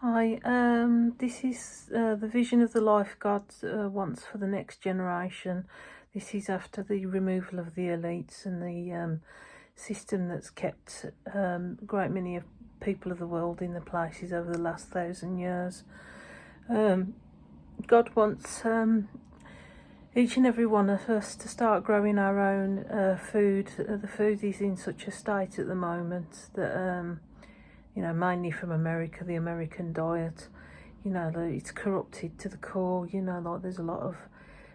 Hi, this is the vision of the life God wants for the next generation. This is after the removal of the elites and the system that's kept a great many of people of the world in the places over the last 1,000 years. God wants each and every one of us to start growing our own food. The food is in such a state at the moment that mainly from America, the American diet, it's corrupted to the core, like there's a lot of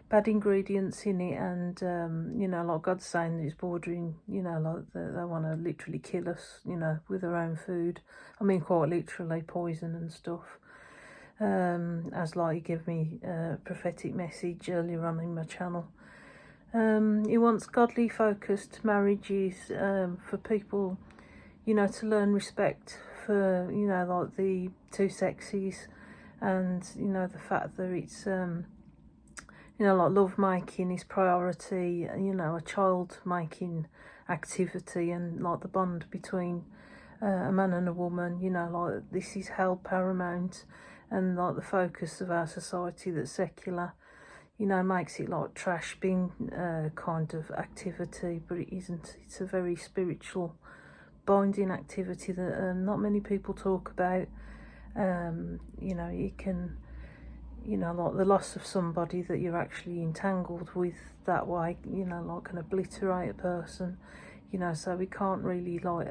bad ingredients in it, and, like God's saying that it's bordering, like they want to literally kill us, with their own food. I mean, quite literally, poison and stuff. As like he gave me a prophetic message earlier on in my channel. He wants godly focused marriages for people, to learn respect for, like the two sexes, and, the fact that it's, like love making is priority, a child making activity, and like the bond between a man and a woman, like this is held paramount, and like the focus of our society that's secular, makes it like trash bin kind of activity, but it isn't. It's a very spiritual binding activity that not many people talk about. It can, like the loss of somebody that you're actually entangled with that way, like can obliterate a person, so we can't really like,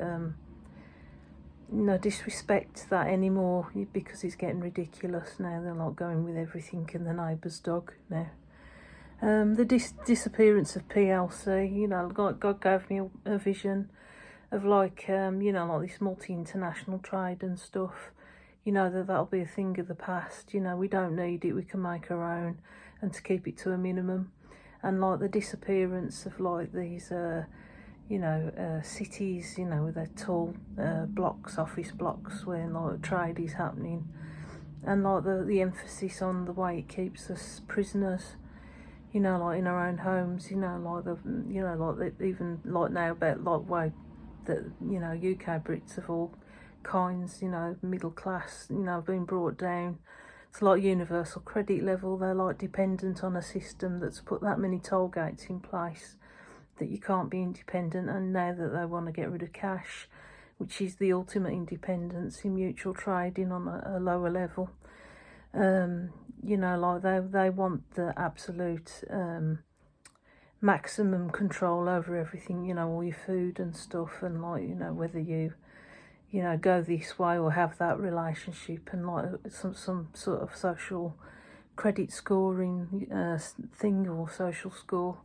disrespect that anymore, because it's getting ridiculous now. They're like going with everything and the neighbour's dog now. The disappearance of PLC, God gave me a vision of like, like this multi-international trade and stuff, that'll be a thing of the past. We don't need it, we can make our own, and to keep it to a minimum. And like the disappearance of like these, cities, with their tall blocks, office blocks, where like trade is happening, and like the emphasis on the way it keeps us prisoners, like in our own homes, like even like now about like way that, UK Brits of all kinds, middle class, being brought down to like universal credit level. They're like dependent on a system that's put that many toll gates in place that you can't be independent, and now that they want to get rid of cash, which is the ultimate independence in mutual trading on a lower level, like they want the absolute maximum control over everything, all your food and stuff, and like, whether you go this way or have that relationship, and like some sort of social credit scoring thing, or social score,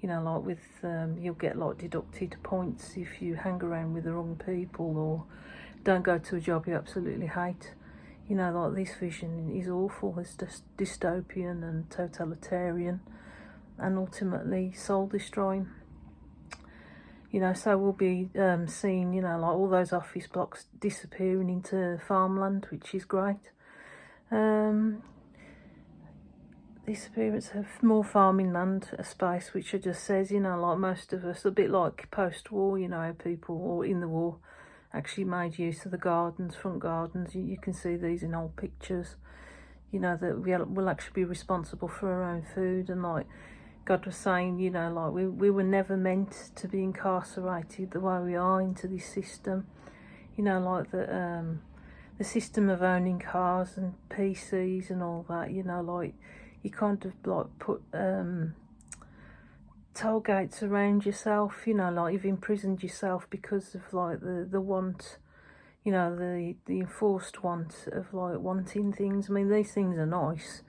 like with you'll get like deducted points if you hang around with the wrong people or don't go to a job you absolutely hate. Like this vision is awful. It's just dystopian and totalitarian, and ultimately soul destroying. So we'll be seeing, like all those office blocks disappearing into farmland, which is great. Disappearance of more farming land space, which just says, like most of us, a bit like post-war, people, or in the war, actually made use of the gardens, front gardens. You can see these in old pictures, that we'll actually be responsible for our own food. And like God was saying, like we were never meant to be incarcerated the way we are into this system, like the system of owning cars and PCs and all that, like you kind of like put toll gates around yourself, like you've imprisoned yourself because of like the want, the enforced want of like wanting things. I mean, these things are nice,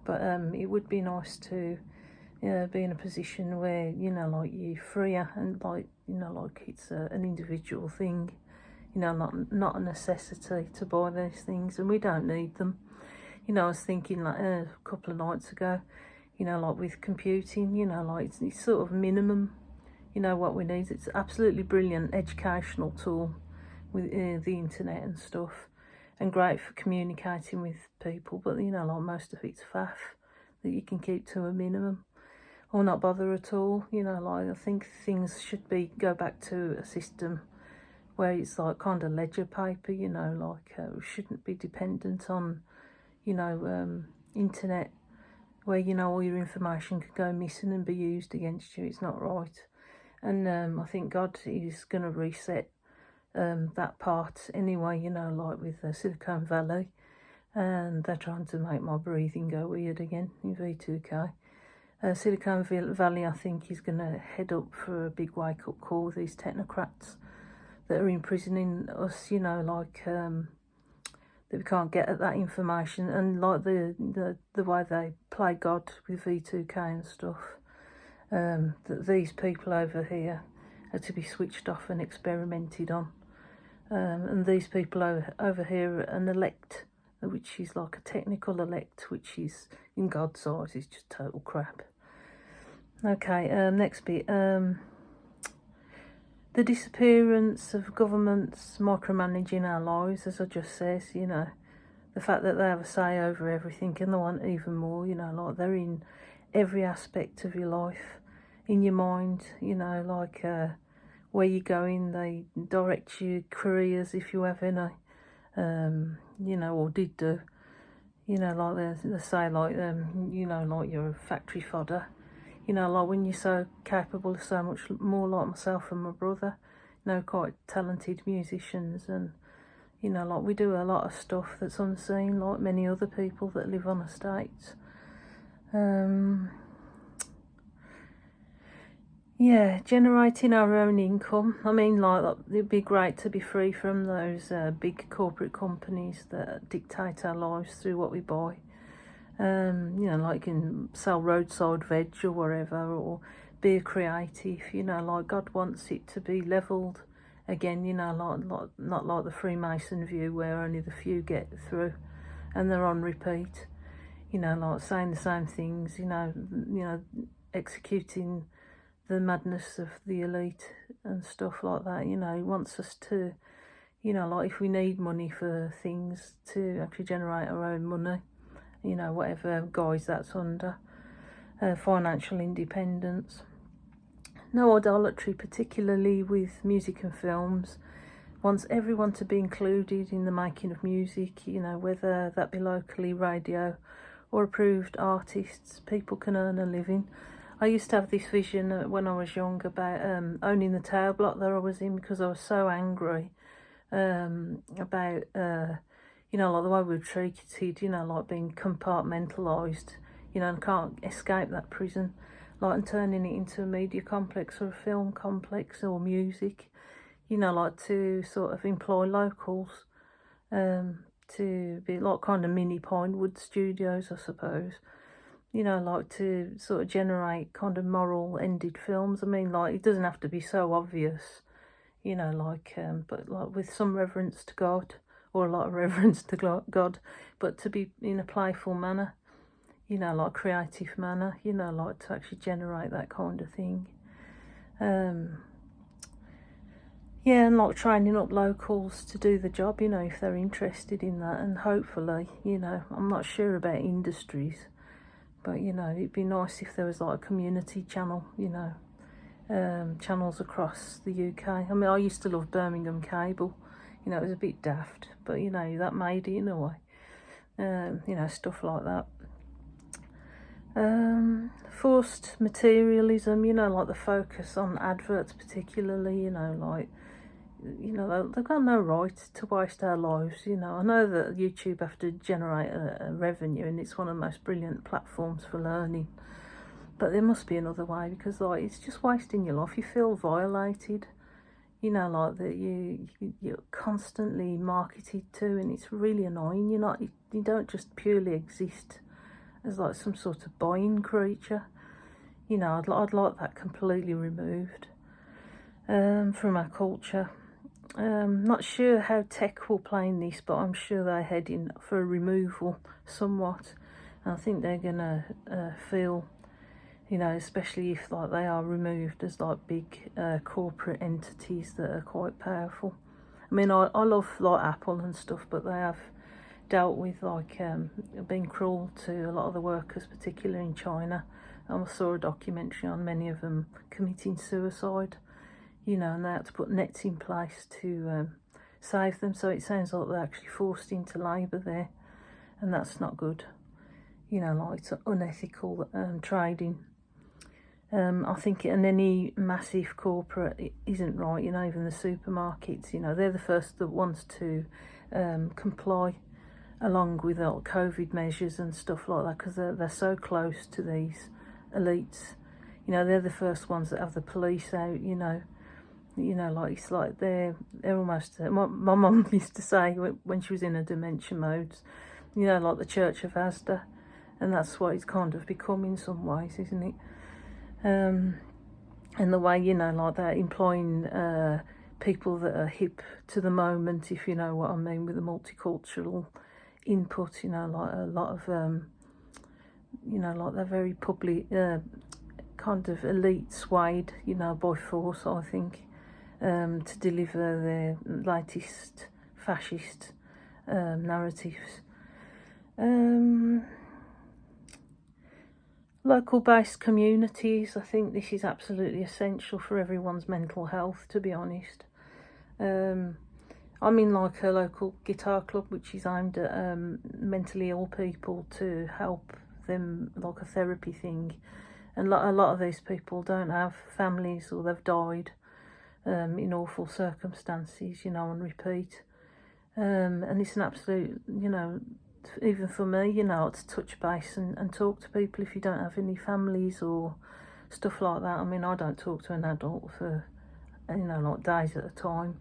but it would be nice to be in a position where, like you're freer, and like, like it's an individual thing, not a necessity to buy these things, and we don't need them. I was thinking like a couple of nights ago, like with computing, like it's sort of minimum, what we need. It's absolutely brilliant educational tool with the internet and stuff, and great for communicating with people, but like most of it's faff that you can keep to a minimum or not bother at all. Like I think things should go back to a system where it's like kind of ledger paper, you know, like we shouldn't be dependent on, you know, internet, where, you know, all your information could go missing and be used against you. It's not right. And I think God is going to reset that part anyway, you know, like with Silicon Valley. And they're trying to make my breathing go weird again in V2K. Silicon Valley, I think, is going to head up for a big wake-up call with these technocrats that are imprisoning us, you know, like that we can't get at that information, and like the way they play God with V2K and stuff. That these people over here are to be switched off and experimented on, and these people over here are an elect, which is like a technical elect, which is in God's eyes is just total crap. Okay, next bit. The disappearance of governments micromanaging our lives, as I just said, you know, the fact that they have a say over everything, and they want even more, you know, like they're in every aspect of your life, in your mind, you know, like where you're going, they direct your careers if you have any, you know, or did do, you know, like they say, like, you know, like you're a factory fodder. You know, like when you're so capable of so much more, like myself and my brother, you know, quite talented musicians, and, you know, like we do a lot of stuff that's unseen, like many other people that live on estates. Yeah, generating our own income. I mean, like, it'd be great to be free from those big corporate companies that dictate our lives through what we buy. You know, like you can sell roadside veg or whatever, or be a creative, you know, like God wants it to be levelled again, you know, like not like the Freemason view where only the few get through and they're on repeat, you know, like saying the same things, you know, executing the madness of the elite and stuff like that. You know, he wants us to, you know, like if we need money for things, to actually generate our own money, you know, whatever guise that's under. Financial independence. No idolatry, particularly with music and films. Wants everyone to be included in the making of music, you know, whether that be locally, radio, or approved artists. People can earn a living. I used to have this vision when I was young about owning the tower block that I was in, because I was so angry about you know, like the way we were treated, you know, like being compartmentalised, you know, and can't escape that prison, like, and turning it into a media complex or a film complex or music, you know, like to sort of employ locals, to be like kind of mini Pinewood studios, I suppose, you know, like to sort of generate kind of moral ended films. I mean, like, it doesn't have to be so obvious, you know, like, but like with some reverence to God, or a lot of reverence to God, but to be in a playful manner, you know, like creative manner, you know, like to actually generate that kind of thing. Yeah, and like training up locals to do the job, you know, if they're interested in that, and hopefully, you know, I'm not sure about industries, but, you know, it'd be nice if there was like a community channel, you know, channels across the UK. I mean, I used to love Birmingham Cable, you know, it was a bit daft, but, you know, that made it in a way, you know, stuff like that. Forced materialism, you know, like the focus on adverts particularly, you know, like, you know, they've got no right to waste our lives, you know. I know that YouTube have to generate a revenue, and it's one of the most brilliant platforms for learning, but there must be another way, because, like, it's just wasting your life. You feel violated, you know, like that you're constantly marketed to, and it's really annoying. You don't just purely exist as like some sort of buying creature, you know. I'd like that completely removed from our culture. Not sure how tech will play in this, but I'm sure they're heading for a removal somewhat. And I think they're gonna feel, you know, especially if like they are removed as like big corporate entities that are quite powerful. I mean, I love like Apple and stuff, but they have dealt with like being cruel to a lot of the workers, particularly in China. I saw a documentary on many of them committing suicide, you know, and they had to put nets in place to save them. So it sounds like they're actually forced into labour there, and that's not good. You know, like it's unethical trading. I think, and any massive corporate, it isn't right. You know, even the supermarkets, you know, they're the first ones to comply along with all COVID measures and stuff like that, because they're so close to these elites. You know, they're the first ones that have the police out. You know, like it's like they're almost. My mum used to say when she was in her dementia modes, you know, like the Church of Asda, and that's what it's kind of become in some ways, isn't it? And the way, you know, like they're employing people that are hip to the moment, if you know what I mean, with the multicultural input, you know, like a lot of, you know, like they're very public, kind of elite swayed, you know, by force, I think, to deliver their latest fascist narratives. Local-based communities, I think this is absolutely essential for everyone's mental health, to be honest. I'm in like a local guitar club which is aimed at mentally ill people, to help them, like a therapy thing. And a lot of these people don't have families, or they've died in awful circumstances, you know, on repeat. And it's an absolute, you know, even for me, you know, to touch base and talk to people if you don't have any families or stuff like that. I mean, I don't talk to an adult for, you know, like days at a time.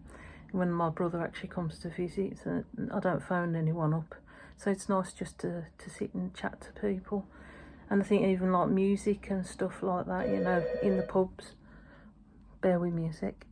When my brother actually comes to visit, I don't phone anyone up. So it's nice just to sit and chat to people. And I think even like music and stuff like that, you know, in the pubs. Bear with me a sec.